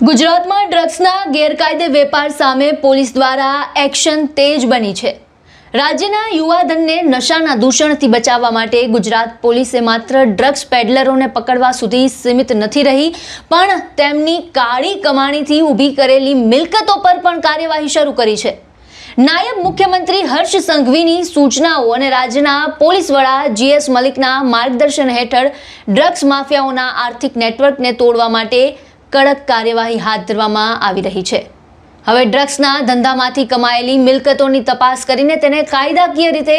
ગુજરાતમાં ડ્રગ્સના ગેરકાયદે વેપાર સામે પોલીસ દ્વારા એક્શન તેજ બની છે। રાજ્યના યુવાધનને નશાના દૂષણથી બચાવવા માટે ગુજરાત પોલીસે માત્ર ડ્રગ્સ પેડલરોને પકડવા સુધી સીમિત નથી રહી, પણ તેમની કાળી કમાણીથી ઊભી કરેલી મિલકતો પર પણ કાર્યવાહી શરૂ કરી છે। નાયબ મુખ્યમંત્રી હર્ષ સંઘવીની સૂચનાઓ અને રાજ્યના પોલીસ વડા GS મલિકના માર્ગદર્શન હેઠળ ડ્રગ્સ માફિયાઓના આર્થિક નેટવર્કને તોડવા માટે કડક કાર્યવાહી હાથ ધરવામાં આવી રહી છે। હવે ડ્રગ્સના ધંધામાંથી કમાયેલી મિલકતોની તપાસ કરીને તેને કાયદાકીય રીતે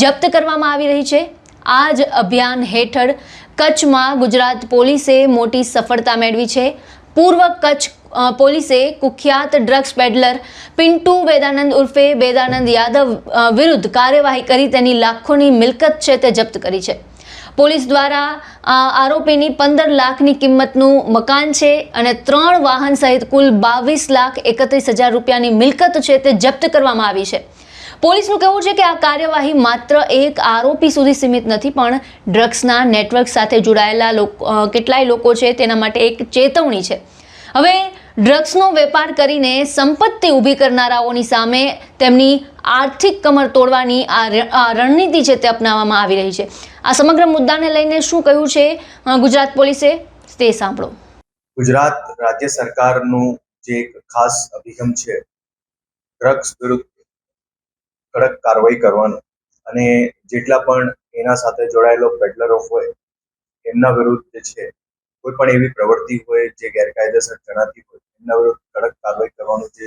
જપ્ત કરવામાં આવી રહી છે। આ જ અભિયાન હેઠળ કચ્છમાં ગુજરાત પોલીસે મોટી સફળતા મેળવી છે। પૂર્વ કચ્છ પોલીસે કુખ્યાત ડ્રગ્સ પેડલર પિન્ટુ વેદાનંદ ઉર્ફે વેદાનંદ યાદવ વિરુદ્ધ કાર્યવાહી કરી તેની લાખોની મિલકત છે તે જપ્ત કરી છે। પોલીસ દ્વારા આરોપીની 15 લાખની કિંમતનું મકાન છે અને 3 વાહન સહિત કુલ 22,31,000 રૂપિયાની મિલકત છે તે જપ્ત કરવામાં આવી છે। પોલીસનું કહેવું છે કે આ કાર્યવાહી માત્ર એક આરોપી સુધી સીમિત નથી, પણ ડ્રગ્સના નેટવર્ક સાથે જોડાયેલા કેટલાય લોકો છે તેના માટે એક ચેતવણી છે। હવે ડ્રગ્સનો વેપાર કરીને સંપત્તિ ઊભી કરનારાઓની સામે તેમની આર્થિક કમર તોડવાની આ રણનીતિ છે તે અપનાવવામાં આવી રહી છે। આ સમગ્ર મુદ્દાને લઈને શું કહ્યું છે ગુજરાત પોલીસે તે સાંભળો। ગુજરાત રાજ્ય સરકારનું જે એક ખાસ અભિગમ છે ડ્રગ્સ વિરુદ્ધ કડક કાર્યવાહી કરવાનો અને જેટલા પણ એના સાથે જોડાયેલો પેડલરો હોય એમના વિરુદ્ધ જે છે કોઈ પણ એવી પ્રવૃત્તિ હોય જે ગેરકાયદેસર જણાતી હોય એમના વિરુદ્ધ કડક કાર્યવાહી કરવાનો જે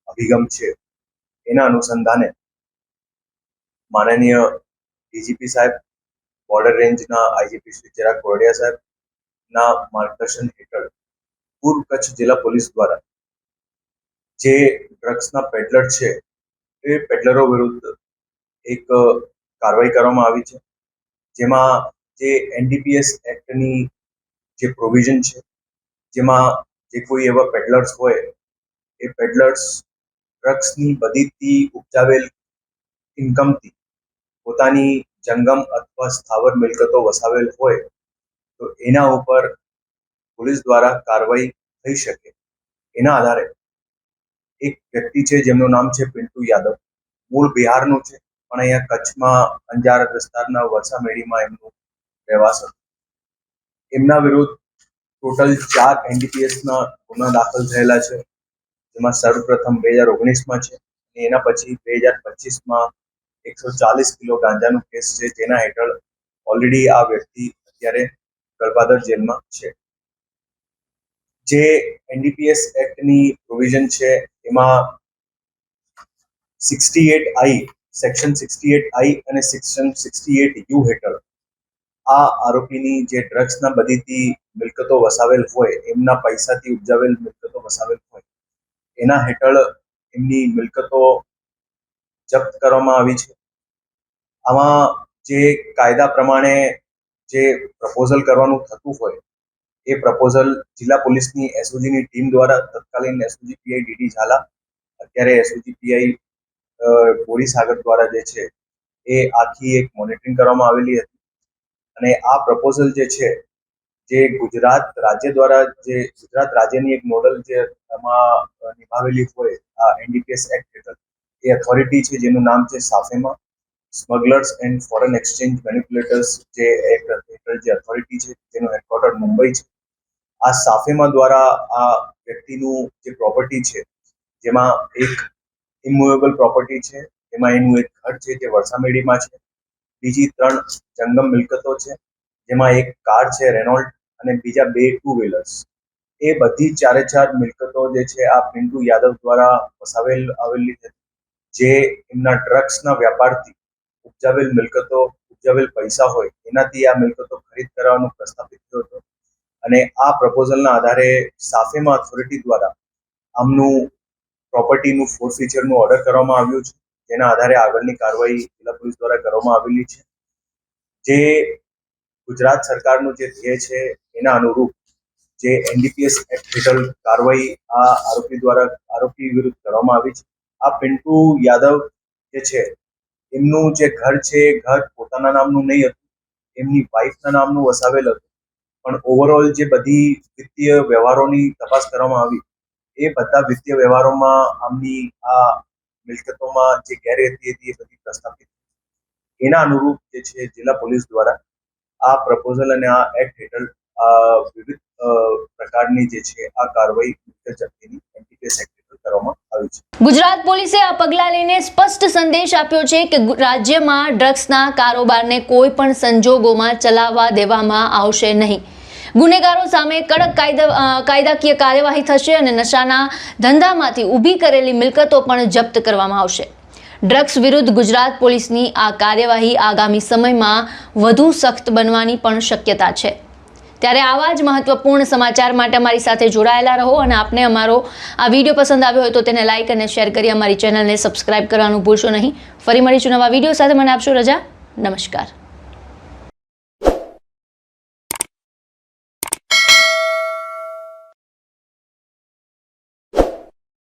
અભિગમ છે એના અનુસંધાને માનનીય ડીજીપી સાહેબ, બોર્ડર રેન્જના આઈજીપી શ્રી ચિરાગ કોરડિયા સાહેબના માર્ગદર્શન હેઠળ પૂર્વ કચ્છ જિલ્લા પોલીસ દ્વારા જે ડ્રગ્સના પેડલર છે એ પેડલરો વિરુદ્ધ એક કાર્યવાહી કરવામાં આવી છે, જેમાં જે NDPS એક્ટની જે પ્રોવિઝન છે જેમાં જે કોઈ એવા પેડલર્સ હોય એ પેડલર્સ ડ્રગ્સની બદીથી ઉપજાવેલ ઇન્કમથી પોતાની જંગમ અથવા સ્થાવર મિલકતો વસાવેલ હોય તો એના ઉપર પોલીસ દ્વારા કાર્યવાહી થઈ શકે। એના આધારે એક વ્યક્તિ છે જેમનું નામ છે પિન્ટુ યાદવ, મૂળ બિહારનું છે પણ અહીંયા કચ્છમાં અંજાર વિસ્તારના વરસામેડીમાં એમનું રહેવાસ હતું। એમના વિરુદ્ધ ટોટલ 4 NDPSના ગુના દાખલ થયેલા છે, જેમાં સર્વપ્રથમ 2019માં છે અને એના પછી 2025માં 140 કિલો ગાંજાનું કેસ છે, જેના હેઠળ ઓલરેડી આ વ્યક્તિ અત્યારે ગળપાદર જેલમાં છે। જે NDPS એક્ટની પ્રોવિઝન છે એમાં 68I સેક્શન 68I અને સેક્શન 68U હેઠળ આ આરોપીની જે ડ્રગ્સના બદીથી મિલકતો વસાવેલ હોય, એમના પૈસાથી ઉપજાવેલ મિલકતો વસાવેલ હોય એના હેઠળ એમની મિલકતો જપ્ત કરવામાં આવી છે। આમાં જે કાયદા પ્રમાણે જે પ્રપોઝલ કરવાનું થતું હોય એ પ્રપોઝલ જિલ્લા પોલીસની SOGની ટીમ દ્વારા તત્કાલીન SOG PI DD ઝાલા, અત્યારે SOG PI બોરીસાગર દ્વારા જે છે એ આખી એક મોનિટરિંગ કરવામાં આવેલી હતી અને આ પ્રપોઝલ જે છે જે ગુજરાત રાજ્ય દ્વારા જે ગુજરાત રાજ્યની એક નોડલ જે એમાં નિભાવેલી હોય આ NDPS એક્ટ હેઠળ એ ઓથોરિટી છે જેનું નામ છે સાફેમા, સ્મગલર્સ એન્ડ ફોરેન એક્સચેન્જ મેનિપ્યુલેટર્સ જે એક્ટ હેઠળ જે ઓથોરિટી છે જેનું હેડક્વાર્ટર મુંબઈ છે। આ સાફેમા દ્વારા આ વ્યક્તિનું જે પ્રોપર્ટી છે જેમાં એક ઇમૂવેબલ પ્રોપર્ટી છે, એમાં એનું એક ઘર છે જે વરસામેડીમાં છે, બીજી 3 જંગમ મિલકતો છે જેમાં એક કાર છે રેનોલ્ટ અને બીજા 2 ટુ વ્હીલર્સ। એ બધી 4 મિલકતો જે છે આ પિન્ટુ યાદવ દ્વારા વસાવેલ આવેલી છે, જે એમના ડ્રગ્સના વ્યાપારથી ઉપજાવેલ મિલકતો, ઉપજાવેલ પૈસા હોય એનાથી આ મિલકતો ખરીદ કરવાનો પ્રસ્થાપિત થયો હતો અને આ પ્રપોઝલના આધારે સાફેમા ઓથોરિટી દ્વારા આમનું પ્રોપર્ટીનું ફોરફીચરનું ઓર્ડર કરવામાં આવ્યું છે, જેના આધારે આગળની કાર્યવાહી જિલ્લા પોલીસ દ્વારા કરવામાં આવેલી છે। જે ગુજરાત સરકારનું જે ધ્યેય છે એના અનુરૂપ જે NDPS એક્ટ હેઠળ કાર્યવાહી આ આરોપી વિરુદ્ધ કરવામાં આવી છે। આ પિન્ટુ યાદવ જે છે એમનું જે ઘર છે ઘર પોતાના નામનું નહીં હતું, એમની વાઇફના નામનું વસાવેલ હતું પણ ઓવરઓલ જે બધી વિત્તીય વ્યવહારોની તપાસ કરવામાં આવી એ બધા વિત્તીય વ્યવહારોમાં આમની આ મિલકતોમાં જે ગેરરીતિ હતી એ બધી પ્રસ્થાપિત એના અનુરૂપ જે છે જિલ્લા પોલીસ દ્વારા આ પ્રપોઝલ અને આ એક્ટ હેઠળ વિવિધ પ્રકારની જે છે આ કાર્યવાહી મિલકત જપ્તીની એનડીપીએસ એક્ટ હેઠળ કરવામાં આવી છે. ગુજરાત પોલીસે આ પગલાં લઈને સ્પષ્ટ સંદેશ આપ્યો છે કે રાજ્યમાં ડ્રગ્સના કારોબારને કોઈ પણ સંજોગોમાં ચલાવવા દેવામાં આવશે નહીં. ગુનેગારો સામે કડક કાયદાકીય કાર્યવાહી થશે અને નશાના ધંધામાંથી ઊભી કરેલી મિલકતો પણ જપ્ત કરવામાં આવશે. ડ્રગ્સ વિરુદ્ધ ગુજરાત પોલીસની આ કાર્યવાહી આગામી સમયમાં વધુ સખ્ત બનવાની પણ શક્યતા છે. ત્યારે આવા જ મહત્વપૂર્ણ સમાચાર માટે અમારી સાથે જોડાયેલા રહો અને આપને અમારો આ વિડીયો પસંદ આવ્યો હોય તો તેને લાઇક અને શેર કરી અમારી ચેનલને સબસ્ક્રાઇબ કરવાનું ભૂલશો નહીં. ફરી મળીશું નવા વિડીયો સાથે. મને આપશો રજા. નમસ્કાર.